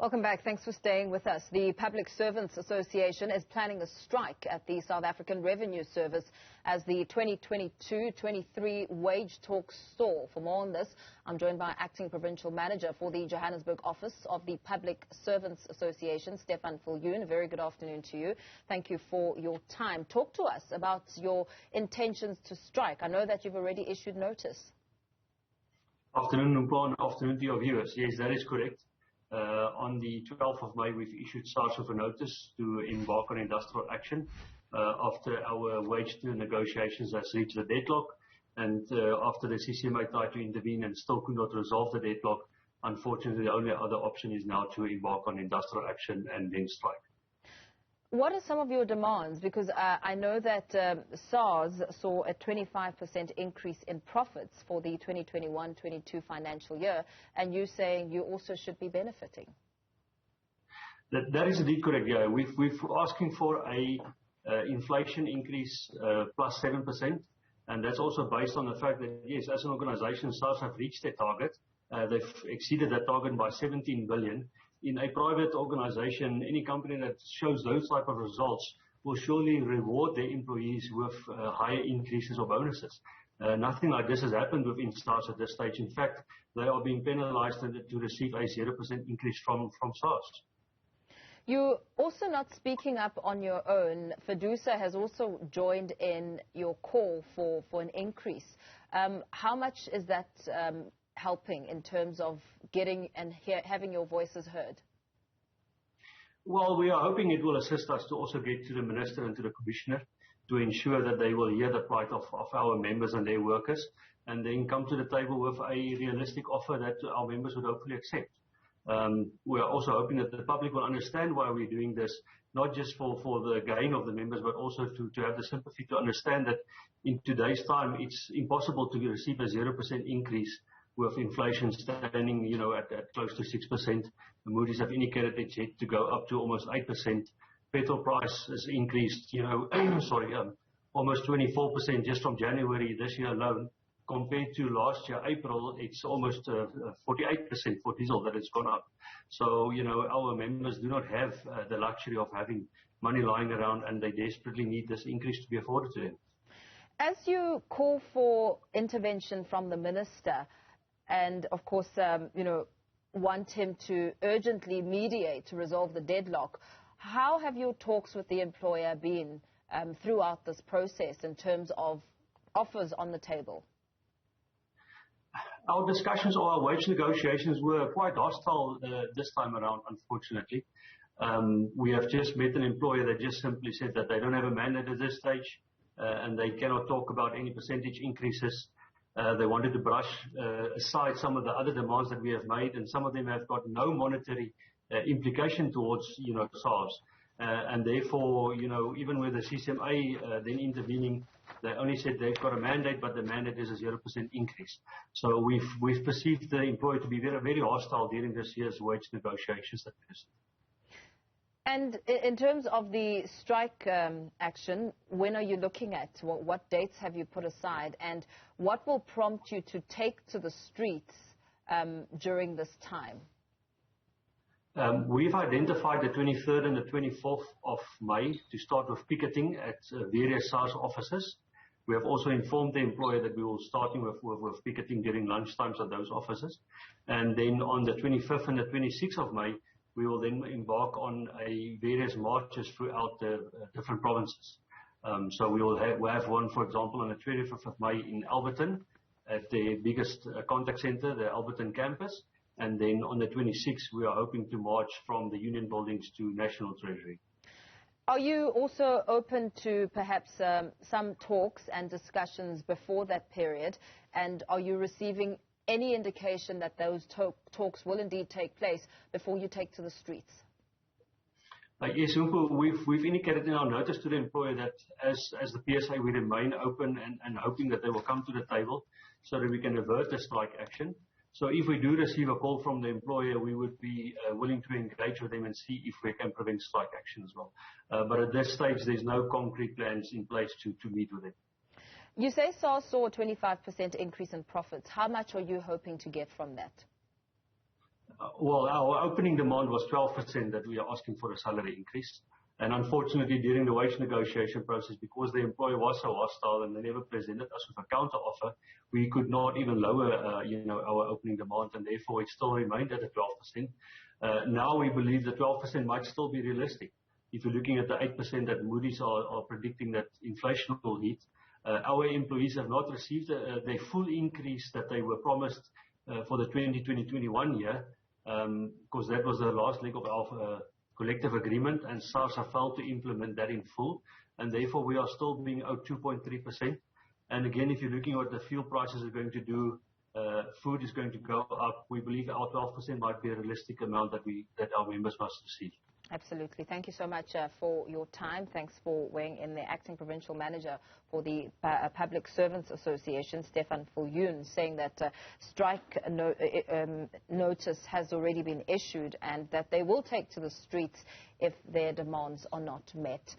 Welcome back. Thanks for staying with us. The Public Servants Association is planning a strike at the South African Revenue Service as the 2022-23 wage talks stall. For more on this, I'm joined by Acting Provincial Manager for the Johannesburg office of the Public Servants Association, Stefan Viljoen. A very good afternoon to you. Thank you for your time. Talk to us about your intentions to strike. I know that you've already issued notice. Afternoon, Numpa, and afternoon to your viewers. Yes, that is correct. On the 12th of May, we've issued SARS of a notice to embark on industrial action after our wage negotiations has reached the deadlock, and after the CCMA tried to intervene and still could not resolve the deadlock. Unfortunately, the only other option is now to embark on industrial action and then strike. What are some of your demands? Because I know that SARS saw a 25% increase in profits for the 2021-22 financial year, and you're saying you also should be benefiting. That is indeed correct, yeah. We're asking for a inflation increase plus 7%, and that's also based on the fact that, yes, as an organization, SARS have reached their target. They've exceeded that target by 17 billion. In a private organization, any company that shows those type of results will surely reward their employees with higher increases or bonuses. Nothing like this has happened within SARS at this stage. In fact, they are being penalized to receive a 0% increase from SARS. You're also not speaking up on your own. FEDUSA has also joined in your call for an increase. How much is that helping in terms of getting and having your voices heard? Well, we are hoping it will assist us to also get to the Minister and to the Commissioner to ensure that they will hear the plight of our members and their workers, and then come to the table with a realistic offer that our members would hopefully accept. We are also hoping that the public will understand why we're doing this, not just for the gain of the members, but also to have the sympathy to understand that in today's time it's impossible to receive a 0% increase with inflation standing, at close to 6%. The Moody's have indicated it's yet to go up to almost 8%. Petrol price has increased, almost 24% just from January this year alone. Compared to last year, April, it's almost 48% for diesel that it's gone up. So, our members do not have the luxury of having money lying around, and they desperately need this increase to be afforded to them. As you call for intervention from the Minister, and of course, want him to urgently mediate to resolve the deadlock, how have your talks with the employer been throughout this process in terms of offers on the table? Our discussions or our wage negotiations were quite hostile this time around, unfortunately. We have just met an employer that just simply said that they don't have a mandate at this stage, and they cannot talk about any percentage increases. They wanted to brush aside some of the other demands that we have made, and some of them have got no monetary implication towards, SARS. And therefore, even with the CCMA then intervening, they only said they've got a mandate, but the mandate is a 0% increase. So we've perceived the employer to be very, very hostile during this year's wage negotiations. And in terms of the strike action, when are you looking at? What dates have you put aside? And what will prompt you to take to the streets during this time? We've identified the 23rd and the 24th of May to start with picketing at various SARS offices. We have also informed the employer that we will starting with picketing during lunchtimes at those offices. And then on the 25th and the 26th of May, we will then embark on various marches throughout the different provinces. So we'll have one, for example, on the 25th of May in Alberton at the biggest contact center, the Alberton campus. And then on the 26th, we are hoping to march from the Union Buildings to National Treasury. Are you also open to perhaps some talks and discussions before that period? And are you receiving any indication that those talks will indeed take place before you take to the streets? Yes, we've indicated in our notice to the employer that as the PSA, we remain open and hoping that they will come to the table so that we can avert the strike action. So if we do receive a call from the employer, we would be willing to engage with them and see if we can prevent strike action as well. But at this stage, there's no concrete plans in place to meet with them. You say SARS saw a 25% increase in profits. How much are you hoping to get from that? Well, our opening demand was 12% that we are asking for a salary increase. And unfortunately, during the wage negotiation process, because the employer was so hostile and they never presented us with a counter offer, we could not even lower, our opening demand, and therefore it still remained at the 12%. Now we believe the 12% might still be realistic. If you're looking at the 8% that Moody's are predicting that inflation will hit, our employees have not received the full increase that they were promised for the 2020-21 year, because that was the last leg of our collective agreement, and SARS have failed to implement that in full, and therefore we are still being owed 2.3%. And again, if you're looking at what the fuel prices are going to do, food is going to go up. We believe our 12% might be a realistic amount that our members must receive. Absolutely. Thank you so much for your time. Thanks for weighing in. The Acting Provincial Manager for the Public Servants Association, Stefan Viljoen, saying that strike notice has already been issued and that they will take to the streets if their demands are not met.